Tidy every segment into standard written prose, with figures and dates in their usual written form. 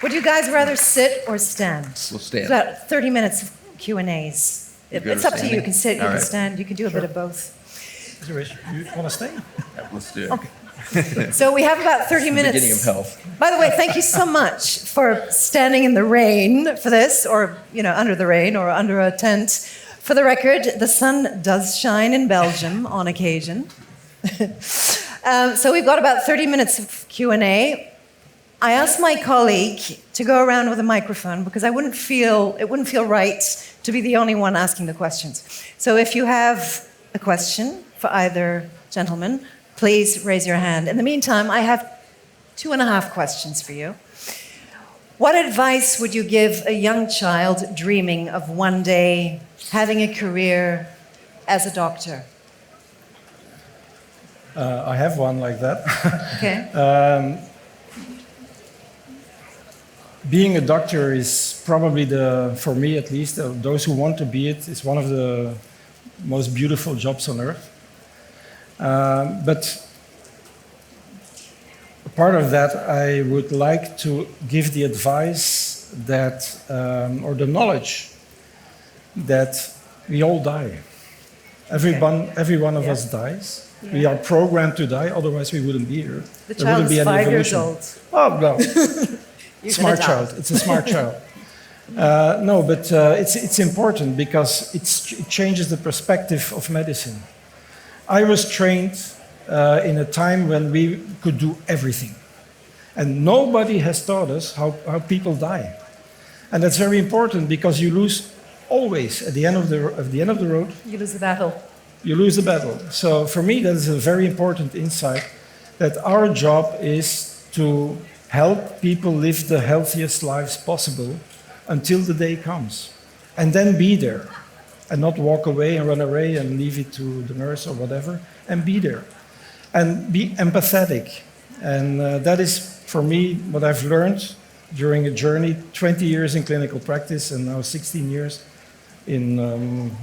Would you guys rather sit or stand? We'll stand. It's about 30 minutes of Q&As. It's up to you. You can sit, you can stand, you can do a bit of both. You want to stay? Yeah, let's do it. Okay. So we have about 30 minutes. Beginning of health. By the way, thank you so much for standing in the rain for this, or under the rain, or under a tent. For the record, the sun does shine in Belgium on occasion. So we've got about 30 minutes of Q&A. I asked my colleague to go around with a microphone because it wouldn't feel right to be the only one asking the questions. So if you have a question for either gentleman, please raise your hand. In the meantime, I have 2.5 questions for you. What advice would you give a young child dreaming of one day having a career as a doctor? I have one like that. Okay. Being a doctor is probably for me at least, those who want to be it, is one of the most beautiful jobs on earth. But part of that, I would like to give the advice that, or the knowledge that we all die. Every one of us dies. Yeah. We are programmed to die, otherwise we wouldn't be here. The child is 5 years old. Oh, no. Smart child. It's a smart child. No, but it's important because it changes the perspective of medicine. I was trained in a time when we could do everything. And nobody has taught us how people die. And that's very important because you lose always at the end of the road. You lose the battle. You lose the battle. So for me, that is a very important insight that our job is to help people live the healthiest lives possible until the day comes. And then be there. And not walk away and run away and leave it to the nurse or whatever. And be there. And be empathetic. And that is, for me, what I've learned during a journey, 20 years in clinical practice and now 16 years in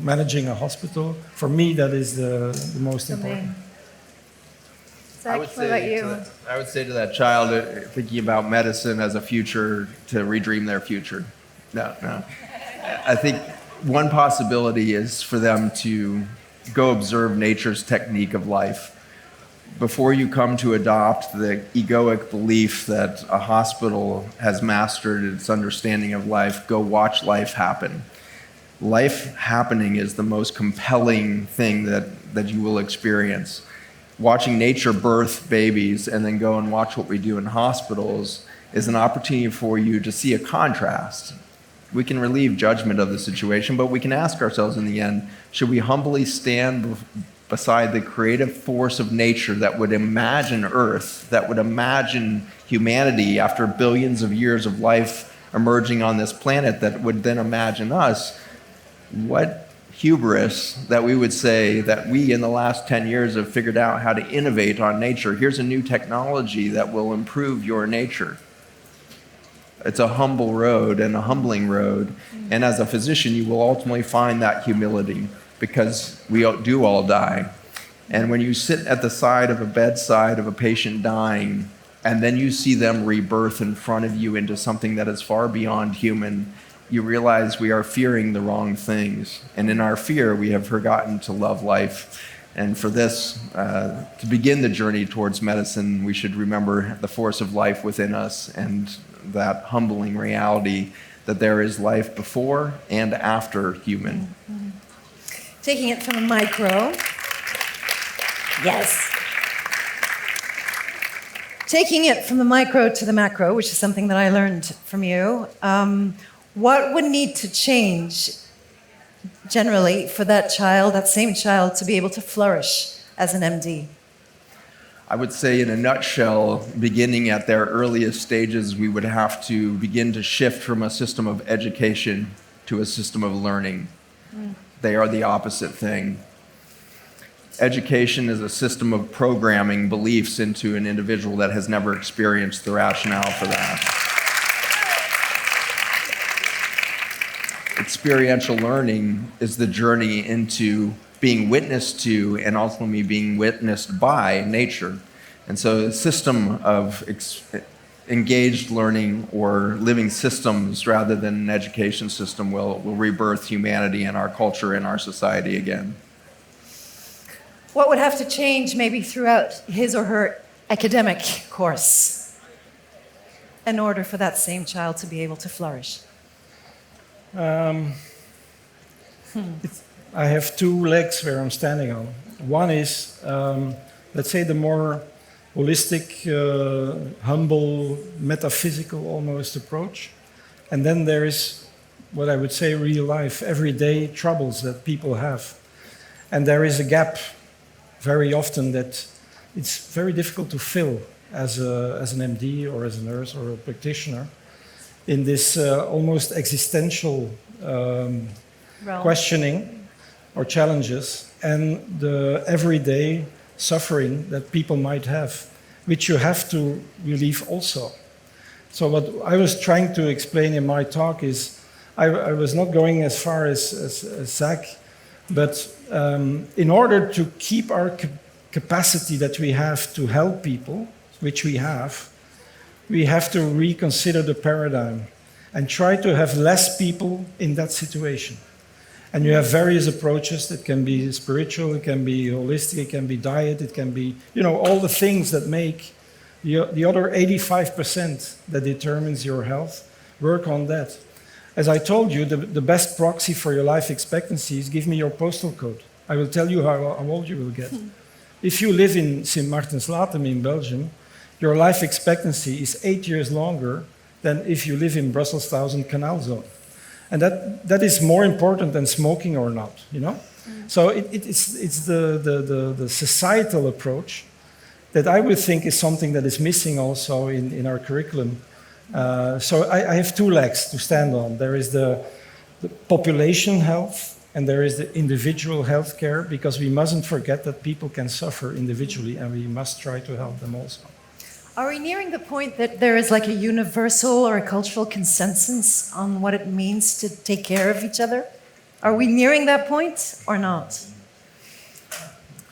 managing a hospital. For me, that is the most important. Zach, what about you? I would say to that child, thinking about medicine as a future, to redream their future. No. I think one possibility is for them to go observe nature's technique of life. Before you come to adopt the egoic belief that a hospital has mastered its understanding of life, go watch life happen. Life happening is the most compelling thing that you will experience. Watching nature birth babies and then go and watch what we do in hospitals is an opportunity for you to see a contrast. We can relieve judgment of the situation, but we can ask ourselves in the end, should we humbly stand beside the creative force of nature that would imagine Earth, that would imagine humanity after billions of years of life emerging on this planet, that would then imagine us? What hubris that we would say that we in the last 10 years have figured out how to innovate on nature. Here's a new technology that will improve your nature. It's a humble road and a humbling road. And as a physician, you will ultimately find that humility because we do all die. And when you sit at the side of a bedside of a patient dying, and then you see them rebirth in front of you into something that is far beyond human, you realize we are fearing the wrong things. And in our fear, we have forgotten to love life. And for this, to begin the journey towards medicine, we should remember the force of life within us and that humbling reality that there is life before and after human. Mm-hmm. Taking it from the micro. Yes. Taking it from the micro to the macro, which is something that I learned from you. What would need to change generally for that child, that same child, to be able to flourish as an MD? I would say in a nutshell, beginning at their earliest stages, we would have to begin to shift from a system of education to a system of learning. They are the opposite thing. Education is a system of programming beliefs into an individual that has never experienced the rationale for that. Experiential learning is the journey into being witnessed to and ultimately being witnessed by nature. And so a system of engaged learning or living systems rather than an education system will rebirth humanity and our culture and our society again. What would have to change maybe throughout his or her academic course in order for that same child to be able to flourish? I have two legs where I'm standing on. One is, let's say, the more holistic, humble, metaphysical almost approach. And then there is what I would say real life, everyday troubles that people have. And there is a gap very often that it's very difficult to fill as an MD or as a nurse or a practitioner in this almost existential questioning or challenges and the everyday suffering that people might have, which you have to relieve also. So what I was trying to explain in my talk is I was not going as far as Zach, but in order to keep our capacity that we have to help people, which we have to reconsider the paradigm and try to have less people in that situation. And you have various approaches. It can be spiritual, it can be holistic, it can be diet, it can be, all the things that make the other 85% that determines your health. Work on that. As I told you, the best proxy for your life expectancy is give me your postal code. I will tell you how old you will get. If you live in Sint Maartenslatem in Belgium, your life expectancy is 8 years longer than if you live in Brussels 1000 Canal Zone. And that is more important than smoking or not, So it's the societal approach that I would think is something that is missing also in our curriculum. So I have two legs to stand on. There is the population health and there is the individual health care, because we mustn't forget that people can suffer individually and we must try to help them also. Are we nearing the point that there is like a universal or a cultural consensus on what it means to take care of each other? Are we nearing that point or not?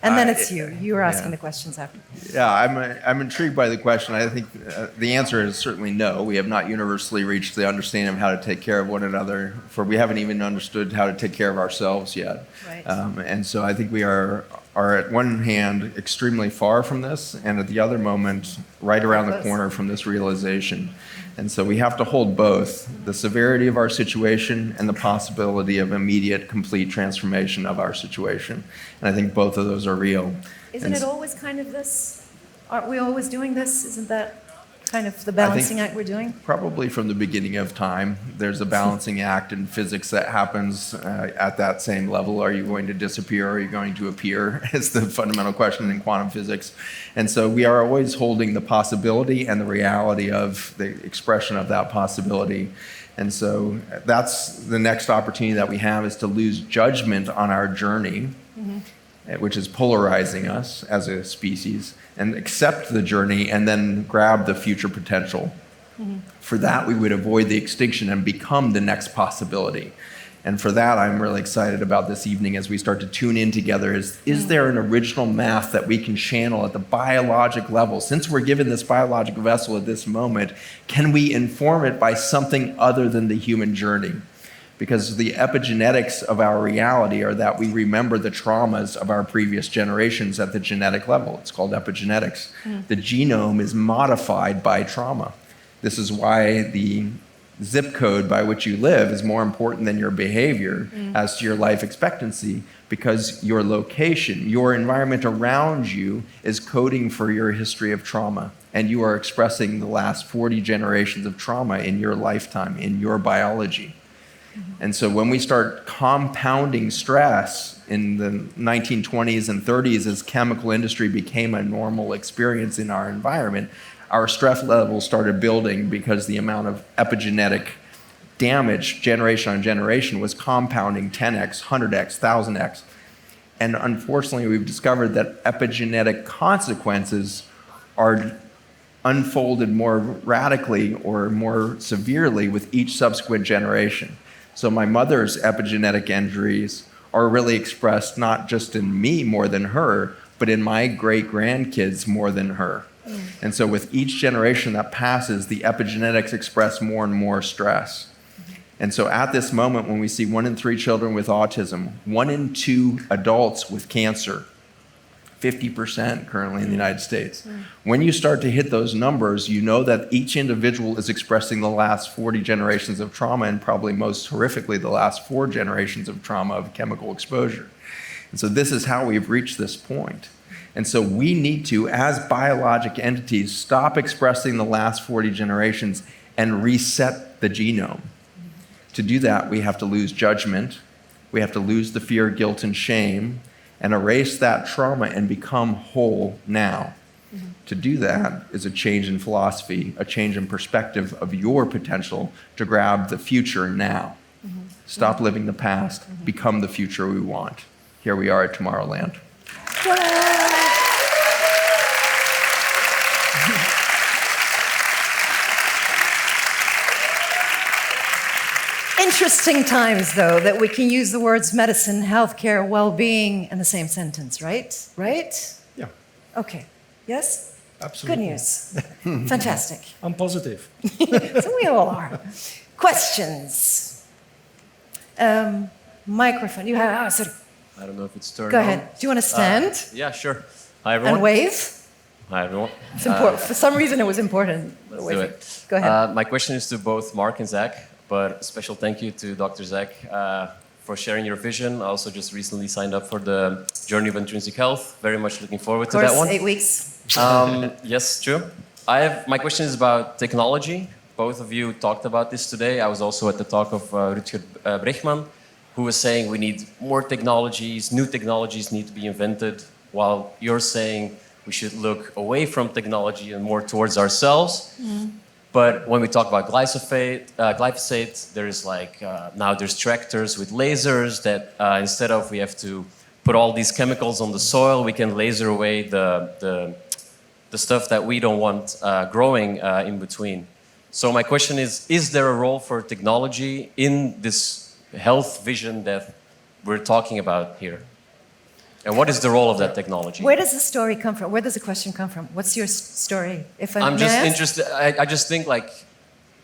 And then it's you. You were asking the questions after. Yeah, I'm intrigued by the question. I think the answer is certainly no. We have not universally reached the understanding of how to take care of one another, for we haven't even understood how to take care of ourselves yet. Right. And so I think we are at one hand extremely far from this, and at the other moment right around the corner from this realization. And so we have to hold both the severity of our situation and the possibility of immediate, complete transformation of our situation. And I think both of those are real. Isn't it always kind of this? Aren't we always doing this? Isn't that kind of the balancing act we're doing? Probably from the beginning of time, there's a balancing act in physics that happens at that same level. Are you going to disappear or are you going to appear? Is the fundamental question in quantum physics. And so we are always holding the possibility and the reality of the expression of that possibility. And so that's the next opportunity that we have, is to lose judgment on our journey, which is polarizing us as a species, and accept the journey and then grab the future potential. For that, we would avoid the extinction and become the next possibility. And for that, I'm really excited about this evening as we start to tune in together. Is there an original math that we can channel at the biologic level? Since we're given this biologic vessel at this moment, can we inform it by something other than the human journey? Because the epigenetics of our reality are that we remember the traumas of our previous generations at the genetic level. It's called epigenetics. The genome is modified by trauma. This is why the zip code by which you live is more important than your behavior as to your life expectancy, because your location, your environment around you is coding for your history of trauma. And you are expressing the last 40 generations of trauma in your lifetime, in your biology. And so when we start compounding stress in the 1920s and 30s, as chemical industry became a normal experience in our environment, our stress levels started building because the amount of epigenetic damage generation on generation was compounding 10x, 100x, 1000x. And unfortunately, we've discovered that epigenetic consequences are unfolded more radically or more severely with each subsequent generation. So my mother's epigenetic injuries are really expressed not just in me more than her, but in my great-grandkids more than her. And so with each generation that passes, the epigenetics express more and more stress. And so at this moment, when we see 1 in 3 children with autism, 1 in 2 adults with cancer, 50% currently in the United States. When you start to hit those numbers, you know that each individual is expressing the last 40 generations of trauma, and probably most horrifically the last 4 generations of trauma of chemical exposure. And so this is how we've reached this point. And so we need to, as biologic entities, stop expressing the last 40 generations and reset the genome. To do that, we have to lose judgment, we have to lose the fear, guilt, and shame, and erase that trauma and become whole now. To do that is a change in philosophy, a change in perspective of your potential to grab the future now. Stop living the past, become the future we want. Here we are at Tomorrowland. Interesting times, though, that we can use the words medicine, healthcare, well-being in the same sentence, right? Right? Yeah, Okay. Yes? absolutely. Good news. Fantastic. I'm positive. So we all are. Questions? Microphone. You have. I don't know if it's turned Go on. ahead. Do you want to stand Yeah, sure. Hi, everyone. and wave? Hi, everyone. It's important. For some reason, it was important. Let's do it. Go ahead. My question is to both Mark and Zach, but a special thank you to Dr. Zach for sharing your vision. I also just recently signed up for the Journey of Intrinsic Health. Very much looking forward Of to course, that one. 8 weeks. Yes, true. My question is about technology. Both of you talked about this today. I was also at the talk of Rutger Bregman, who was saying we need more technologies, new technologies need to be invented, while you're saying we should look away from technology and more towards ourselves. But when we talk about glyphosate, there is now there's tractors with lasers that instead of we have to put all these chemicals on the soil, we can laser away the stuff that we don't want growing in between. So my question is there a role for technology in this health vision that we're talking about here? And what is the role of that technology? Where does the story come from? Where does the question come from? What's your story? If I'm may just I ask? interested. I just think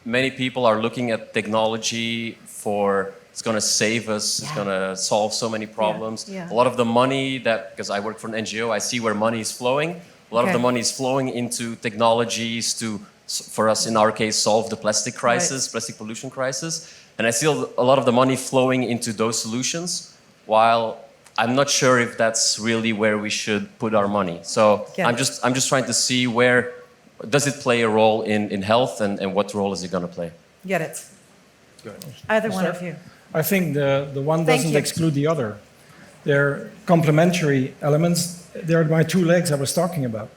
many people are looking at technology for it's going to save us. It's going to solve so many problems. Yeah. A lot of the money because I work for an NGO, I see where money is flowing. A lot of the money is flowing into technologies to, for us in our case, solve the plastic crisis, plastic pollution crisis. And I see a lot of the money flowing into those solutions, while I'm not sure if that's really where we should put our money. So I'm just trying to see where does it play a role in health, and what role is it going to play? Get it. Either one of you. I think the one Thank doesn't you. exclude the other. They're complementary elements. They're my 2 legs I was talking about.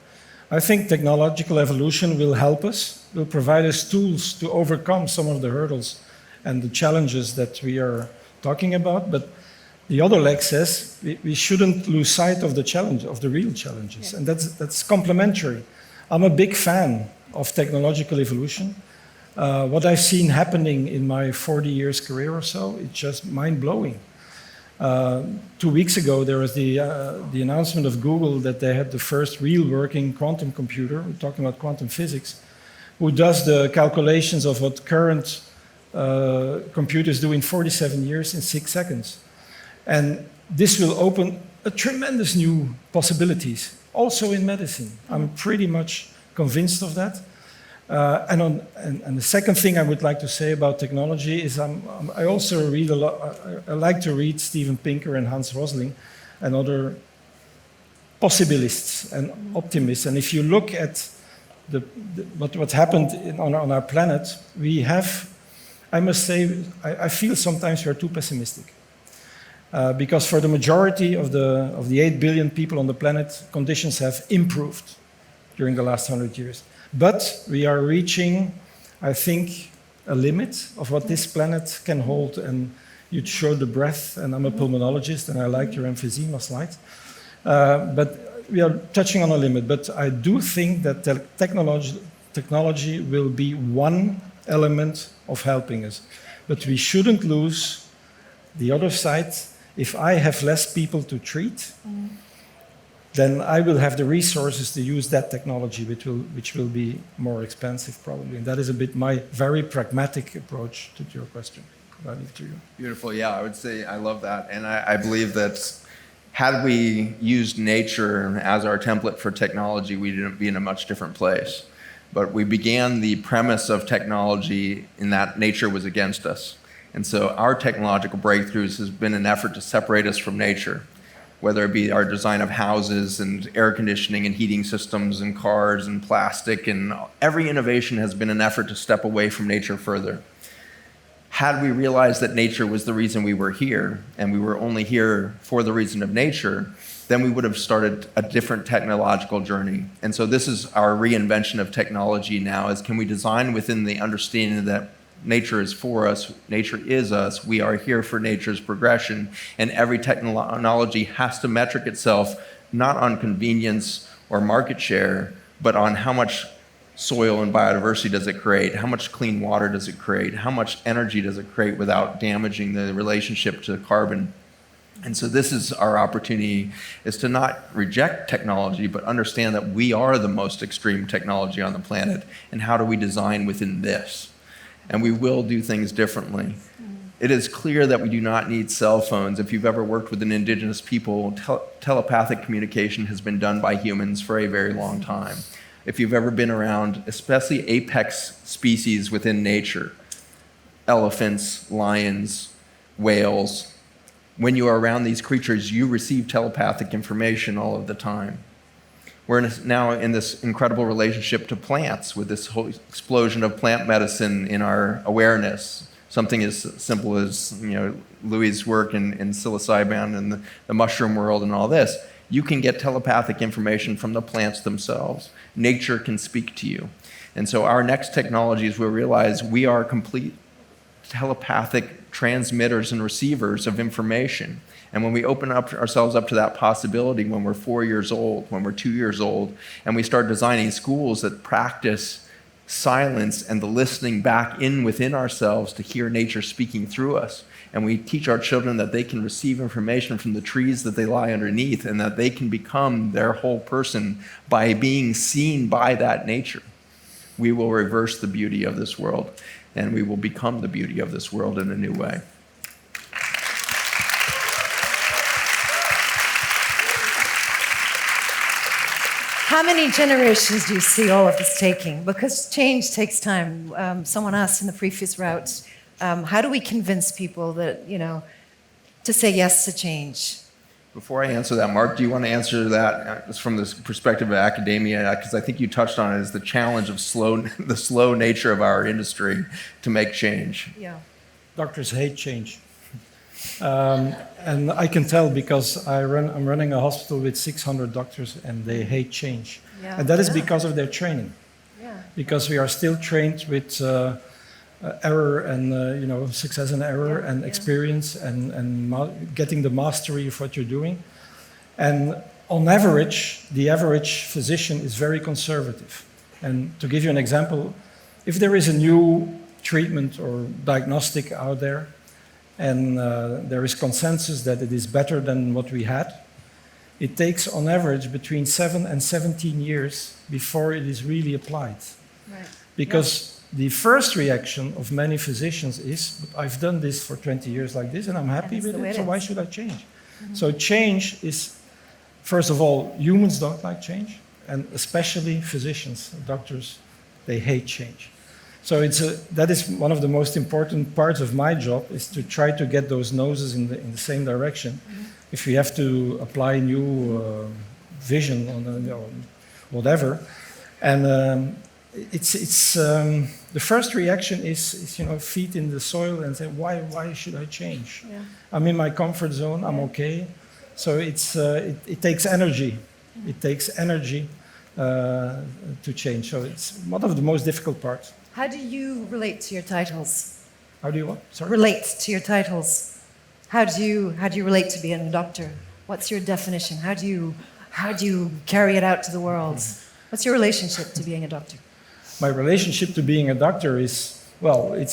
I think technological evolution will help us, will provide us tools to overcome some of the hurdles and the challenges that we are talking about. But the other leg says we shouldn't lose sight of the challenge, of the real challenges. And that's complementary. I'm a big fan of technological evolution. What I've seen happening in my 40 years career or so, it's just mind-blowing. 2 weeks ago, there was the announcement of Google that they had the first real working quantum computer, we're talking about quantum physics, who does the calculations of what current computers do in 47 years in 6 seconds. And this will open a tremendous new possibilities, also in medicine. I'm pretty much convinced of that. And the second thing I would like to say about technology is I also read a lot. I like to read Steven Pinker and Hans Rosling and other possibilists and optimists. And if you look at what happened on our planet, we have, I must say, I feel sometimes we are too pessimistic. Because for the majority of the 8 billion people on the planet, conditions have improved during the last 100 years. But we are reaching, I think, a limit of what this planet can hold. And you showed the breath, and I'm a pulmonologist, and I liked your emphysema slide. But we are touching on a limit. But I do think that the technology will be one element of helping us. But we shouldn't lose the other side. If I have less people to treat, then I will have the resources to use that technology, which will be more expensive probably. And that is a bit my very pragmatic approach to your question. I leave to you. Beautiful. Yeah, I would say I love that. And I believe that had we used nature as our template for technology, we'd be in a much different place. But we began the premise of technology in that nature was against us. And so our technological breakthroughs has been an effort to separate us from nature, whether it be our design of houses and air conditioning and heating systems and cars and plastic, and every innovation has been an effort to step away from nature further. Had we realized that nature was the reason we were here, and we were only here for the reason of nature, then we would have started a different technological journey. And so this is our reinvention of technology now, is can we design within the understanding that nature is for us, nature is us, we are here for nature's progression, and every technology has to metric itself not on convenience or market share, but on how much soil and biodiversity does it create, how much clean water does it create, how much energy does it create without damaging the relationship to carbon. And so this is our opportunity, is to not reject technology, but understand that we are the most extreme technology on the planet, and how do we design within this? And we will do things differently. It is clear that we do not need cell phones. If you've ever worked with an indigenous people, telepathic communication has been done by humans for a very long time. If you've ever been around, especially apex species within nature, elephants, lions, whales, when you are around these creatures, you receive telepathic information all of the time. We're now in this incredible relationship to plants with this whole explosion of plant medicine in our awareness. Something as simple as, Louis' work in psilocybin and the mushroom world and all this. You can get telepathic information from the plants themselves. Nature can speak to you. And so our next technologies will realize we are complete telepathic transmitters and receivers of information. And when we open up ourselves up to that possibility when we're 4 years old, when we're 2 years old, and we start designing schools that practice silence and the listening back in within ourselves to hear nature speaking through us, and we teach our children that they can receive information from the trees that they lie underneath, and that they can become their whole person by being seen by that nature, we will reverse the beauty of this world, and we will become the beauty of this world in a new way. How many generations do you see all of this taking? Because change takes time. Someone asked in the previous route, how do we convince people that, to say yes to change? Before I answer that, Marc, do you want to answer that from the perspective of academia? Because I think you touched on it as the challenge of the slow nature of our industry to make change. Yeah. Doctors hate change. And I can tell because I'm running a hospital with 600 doctors and they hate change. Yeah. And that is because of their training. Yeah. Because we are still trained with error and success and error and experience and getting the mastery of what you're doing. And on average, the average physician is very conservative. And to give you an example, if there is a new treatment or diagnostic out there, and there is consensus that it is better than what we had, it takes on average between 7 and 17 years before it is really applied. Right. Because the first reaction of many physicians is, but I've done this for 20 years like this and I'm happy with it, so why should I change? Mm-hmm. So change is, first of all, humans don't like change, and especially physicians, doctors, they hate change. So that is one of the most important parts of my job, is to try to get those noses in the same direction. Mm-hmm. If we have to apply new vision on whatever, and it's the first reaction is feet in the soil and say why should I change? Yeah. I'm in my comfort zone. I'm okay. So it takes energy. It takes energy to change. So it's one of the most difficult parts. How do you relate to your titles? How do you what? Sorry? Relate to your titles. How do you relate to being a doctor? What's your definition? How do you carry it out to the world? What's your relationship to being a doctor? My relationship to being a doctor is, well, it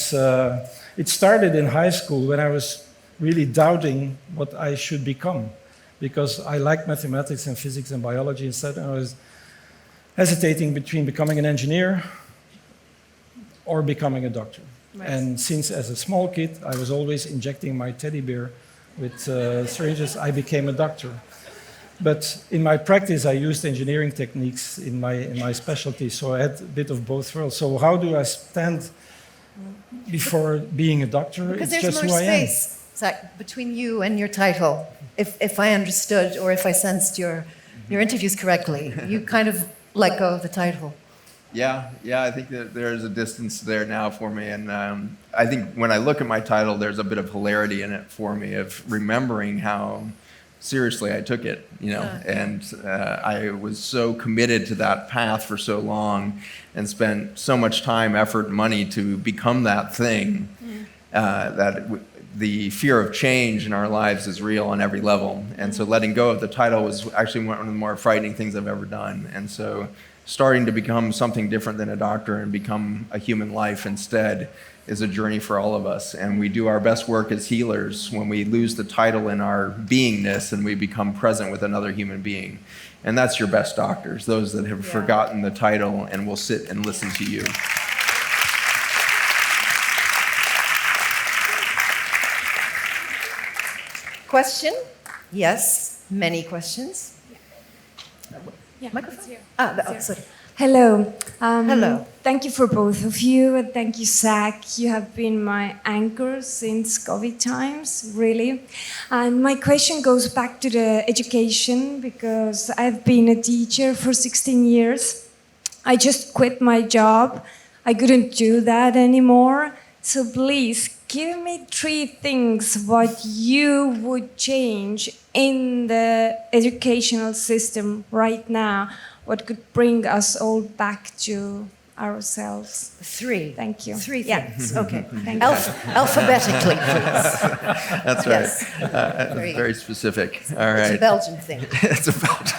started in high school when I was really doubting what I should become. because I like mathematics and physics and biology. Instead, I was hesitating between becoming an engineer or becoming a doctor. Right. And since as a small kid, I was always injecting my teddy bear with syringes, I became a doctor. But in my practice, I used engineering techniques in my specialty, so I had a bit of both worlds. So how do I stand before being a doctor? Because It's there's just more who I am. space, Zach, between you and your title. If I understood or if I sensed your interviews correctly, you kind of let go of the title. Yeah, I think that there's a distance there now for me. And I think when I look at my title, there's a bit of hilarity in it for me of remembering how seriously I took it, and I was so committed to that path for so long and spent so much time, effort, and money to become that thing the fear of change in our lives is real on every level. And so letting go of the title was actually one of the more frightening things I've ever done. And so starting to become something different than a doctor and become a human life instead is a journey for all of us. And we do our best work as healers when we lose the title in our beingness and we become present with another human being. And that's your best doctors, those that have forgotten the title and will sit and listen to you. Question? Yes, many questions. Yeah, Microphone? it's here. Sorry. Hello. Hello. Thank you for both of you. And thank you, Zach. You have been my anchor since COVID times, really. And my question goes back to the education because I've been a teacher for 16 years. I just quit my job. I couldn't do that anymore. So please, give me 3 things what you would change in the educational system right now, what could bring us all back to ourselves. 3. Thank you. 3 Yeah. things. Okay. Thank you. Alphabetically, please. That's right. Yes. Very specific. All right. It's a Belgian thing. It's about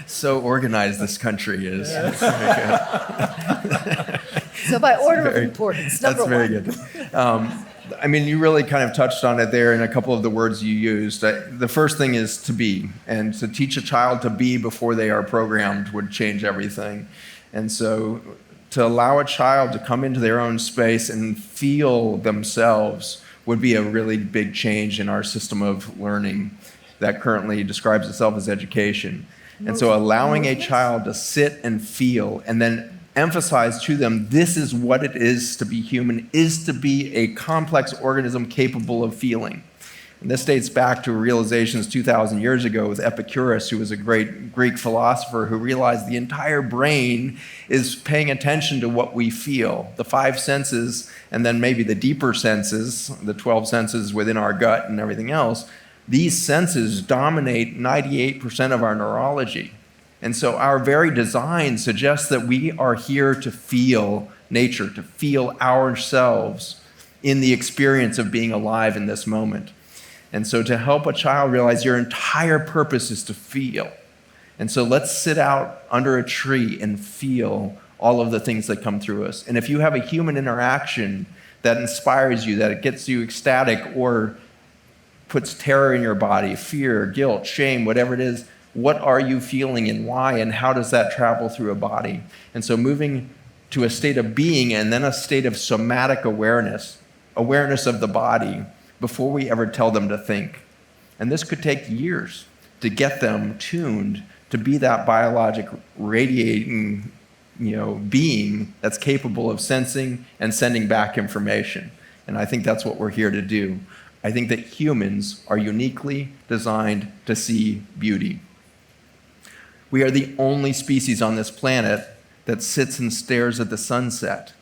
so organized this country is. Yes. It's very good. So by order of importance, That's number very 1. good. I mean, you really kind of touched on it there in a couple of the words you used. The first thing is to be, and to teach a child to be before they are programmed would change everything. And so to allow a child to come into their own space and feel themselves would be a really big change in our system of learning that currently describes itself as education. And so allowing a child to sit and feel and then emphasize to them this is what it is to be human, is to be a complex organism capable of feeling. And this dates back to realizations 2,000 years ago with Epicurus, who was a great Greek philosopher who realized the entire brain is paying attention to what we feel. The 5 senses, and then maybe the deeper senses, the 12 senses within our gut and everything else, these senses dominate 98% of our neurology. And so our very design suggests that we are here to feel nature, to feel ourselves in the experience of being alive in this moment. And so to help a child realize your entire purpose is to feel. And so let's sit out under a tree and feel all of the things that come through us. And if you have a human interaction that inspires you, that it gets you ecstatic or puts terror in your body, fear, guilt, shame, whatever it is, what are you feeling and why, and how does that travel through a body? And so moving to a state of being and then a state of somatic awareness of the body before we ever tell them to think. And this could take years to get them tuned to be that biologic radiating, being that's capable of sensing and sending back information. And I think that's what we're here to do. I think that humans are uniquely designed to see beauty. We are the only species on this planet that sits and stares at the sunset.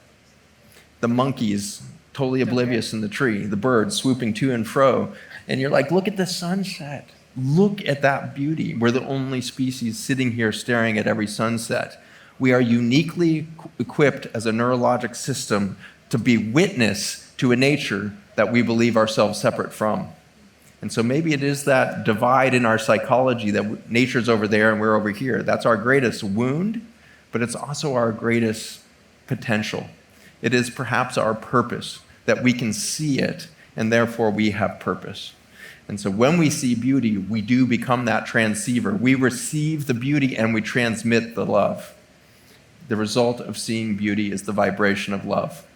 The monkeys, totally oblivious in the tree, the birds swooping to and fro. And you're like, look at the sunset. Look at that beauty. We're the only species sitting here staring at every sunset. We are uniquely equipped as a neurologic system to be witness to a nature that we believe ourselves separate from. And so maybe it is that divide in our psychology that nature's over there and we're over here. That's our greatest wound, but it's also our greatest potential. It is perhaps our purpose that we can see it, and therefore we have purpose. And so when we see beauty, we do become that transceiver. We receive the beauty and we transmit the love. The result of seeing beauty is the vibration of love.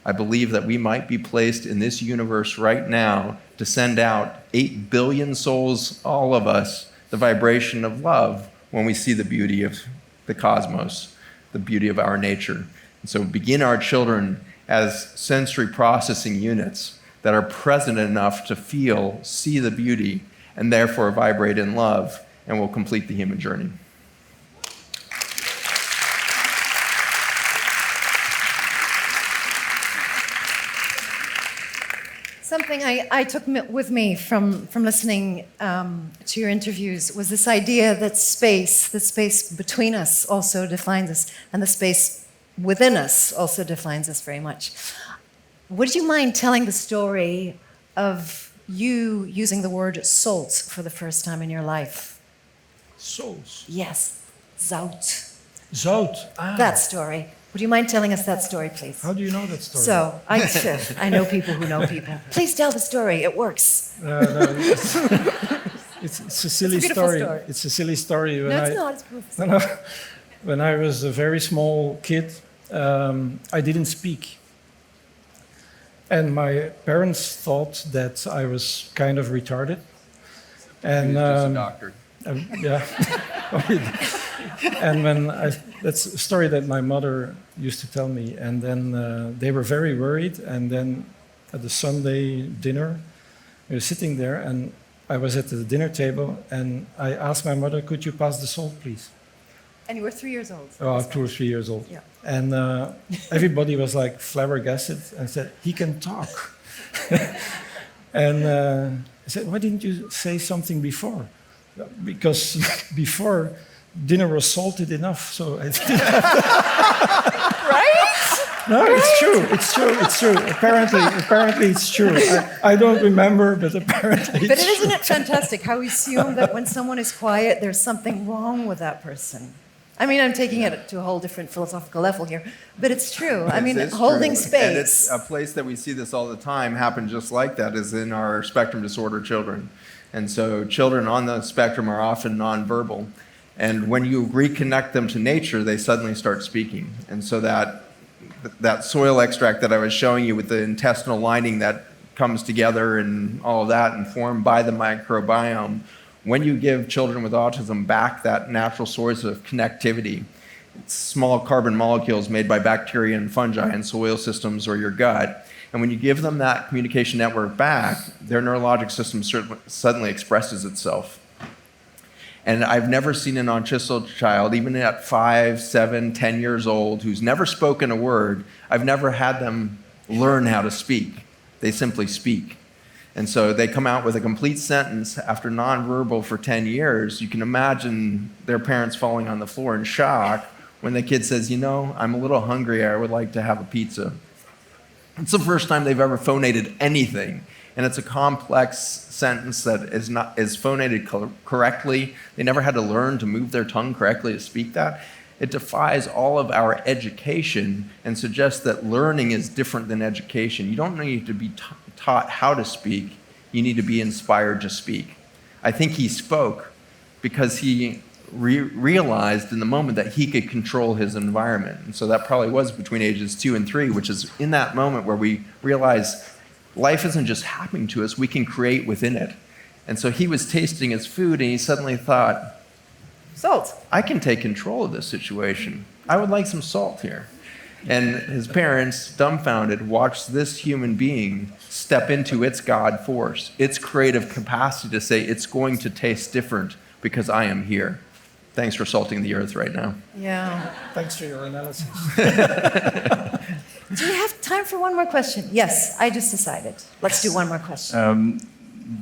I believe that we might be placed in this universe right now to send out 8 billion souls, all of us, the vibration of love when we see the beauty of the cosmos, the beauty of our nature. And so begin our children as sensory processing units that are present enough to feel, see the beauty, and therefore vibrate in love, and will complete the human journey. Something I took with me from listening to your interviews was this idea that the space between us also defines us, and the space within us also defines us very much. Would you mind telling the story of you using the word salt for the first time in your life? Souls. Yes, zout. Zout. Ah. That story. Would you mind telling us that story, please? How do you know that story? So, I know people who know people. Please tell the story. It works. No, it's a silly It's a beautiful story. story. It's a silly story. No, it's not. It's beautiful. No. When I was a very small kid, I didn't speak. And my parents thought that I was kind of retarded. And Just a doctor. yeah. And that's a story that my mother used to tell me. And then they were very worried. And then at the Sunday dinner, we were sitting there, and I was at the dinner table, and I asked my mother, "Could you pass the salt, please?" And you were 3 years old. Oh, 2 or 3 years old. Yeah. And everybody was like flabbergasted and said, "He can talk." And I said, "Why didn't you say something before?" Because before, dinner was salted enough, so I didn't have to. Right? No, it's true. It's true. It's true. Apparently, it's true. I don't remember, but apparently, But it's isn't true. it fantastic how we assume that when someone is quiet, there's something wrong with that person? I mean, I'm taking it to a whole different philosophical level here, but it's true. I mean, It's holding true. space. And it's a place that we see this all the time happen just like that is in our spectrum disorder children. And so children on the spectrum are often nonverbal. And when you reconnect them to nature, they suddenly start speaking. And so that soil extract that I was showing you with the intestinal lining that comes together and all of that and formed by the microbiome, when you give children with autism back that natural source of connectivity, it's small carbon molecules made by bacteria and fungi in soil systems or your gut, and when you give them that communication network back, their neurologic system suddenly expresses itself. And I've never seen an autistic child, even at 5, 7, 10 years old, who's never spoken a word, I've never had them learn how to speak. They simply speak. And so they come out with a complete sentence after nonverbal for 10 years. You can imagine their parents falling on the floor in shock when the kid says, "You know, I'm a little hungry. I would like to have a pizza." It's the first time they've ever phonated anything. And it's a complex sentence that is phonated correctly. They never had to learn to move their tongue correctly to speak that. It defies all of our education and suggests that learning is different than education. You don't need to be taught how to speak. You need to be inspired to speak. I think he spoke because he realized in the moment that he could control his environment. And so that probably was between ages 2 and 3, which is in that moment where we realize life isn't just happening to us, we can create within it. And so he was tasting his food and he suddenly thought, Salt. I can take control of this situation. I would like some salt here. And his parents, dumbfounded, watched this human being step into its God force, its creative capacity to say, it's going to taste different because I am here. Thanks for salting the earth right now. Yeah. Thanks for your analysis. Do we have time for one more question? Yes, I just decided. Let's do one more question.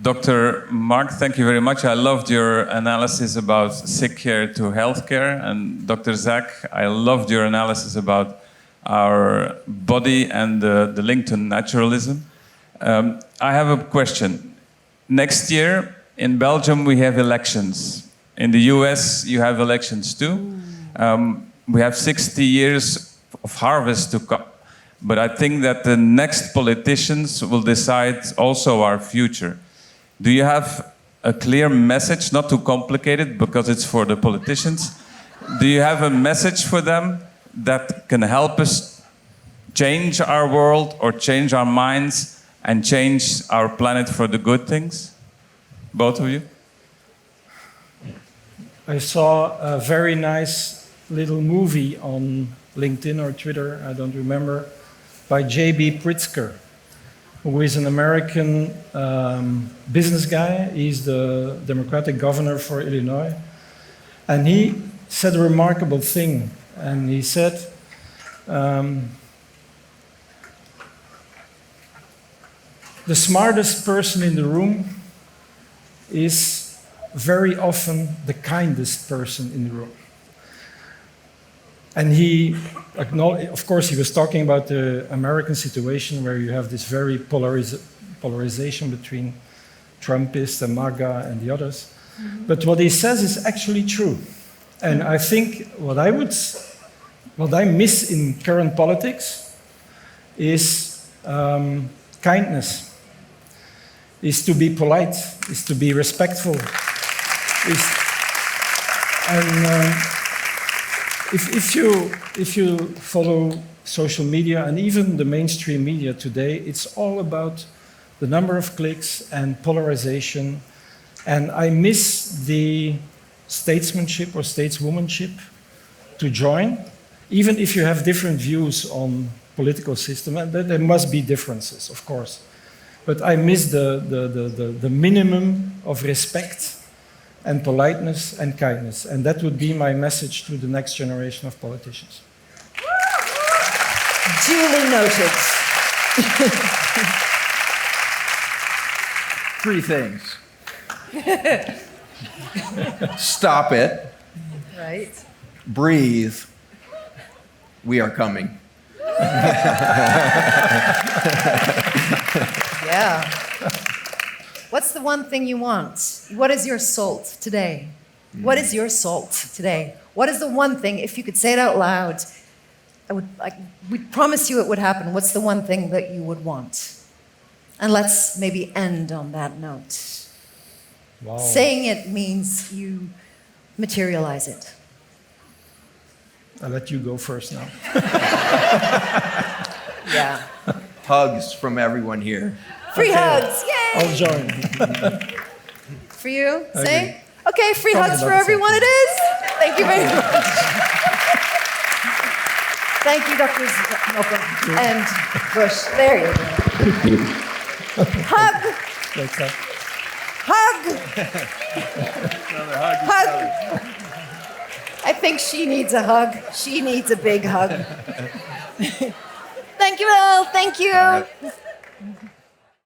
Dr. Marc, thank you very much. I loved your analysis about sick care to healthcare. And Dr. Zach, I loved your analysis about our body and the link to naturalism. I have a question. Next year in Belgium we have elections. In the US you have elections too. We have 60 years of harvest to come. But I think that the next politicians will decide also our future. Do you have a clear message, not too complicated because it's for the politicians? Do you have a message for them that can help us change our world or change our minds and change our planet for the good things? Both of you? I saw a very nice little movie on LinkedIn or Twitter, I don't remember, by J.B. Pritzker, who is an American business guy. He's the Democratic governor for Illinois. And he said a remarkable thing. And he said, the smartest person in the room is very often the kindest person in the room. And he acknowledged, of course, he was talking about the American situation where you have this very polarization between Trumpists and MAGA and the others. Mm-hmm. But what he says is actually true. And I think what I miss in current politics is kindness, is to be polite, is to be respectful. If you follow social media and even the mainstream media today, it's all about the number of clicks and polarization. And I miss the statesmanship or stateswomanship to join, even if you have different views on political system, and there must be differences, of course. But I miss the minimum of respect and politeness and kindness. And that would be my message to the next generation of politicians. Duly noted. 3 things. Stop it. Right. Breathe. We are coming. Yeah. What's the one thing you want? What is your salt today? What is your salt today? What is the one thing, if you could say it out loud, we promise you it would happen. What's the one thing that you would want? And let's maybe end on that note. Wow. Saying it means you materialize it. I'll let you go first now. Yeah. Hugs from everyone here. Free hugs, yay! I'll join. For you, I say? agree. Okay, free Probably hugs about for the everyone same it is. Thank you very much. Thank you, Dr. Noppen and Bush. There you go. Hug! Like that. Hug! Hug! I think she needs a hug. She needs a big hug. Thank you all. Thank you.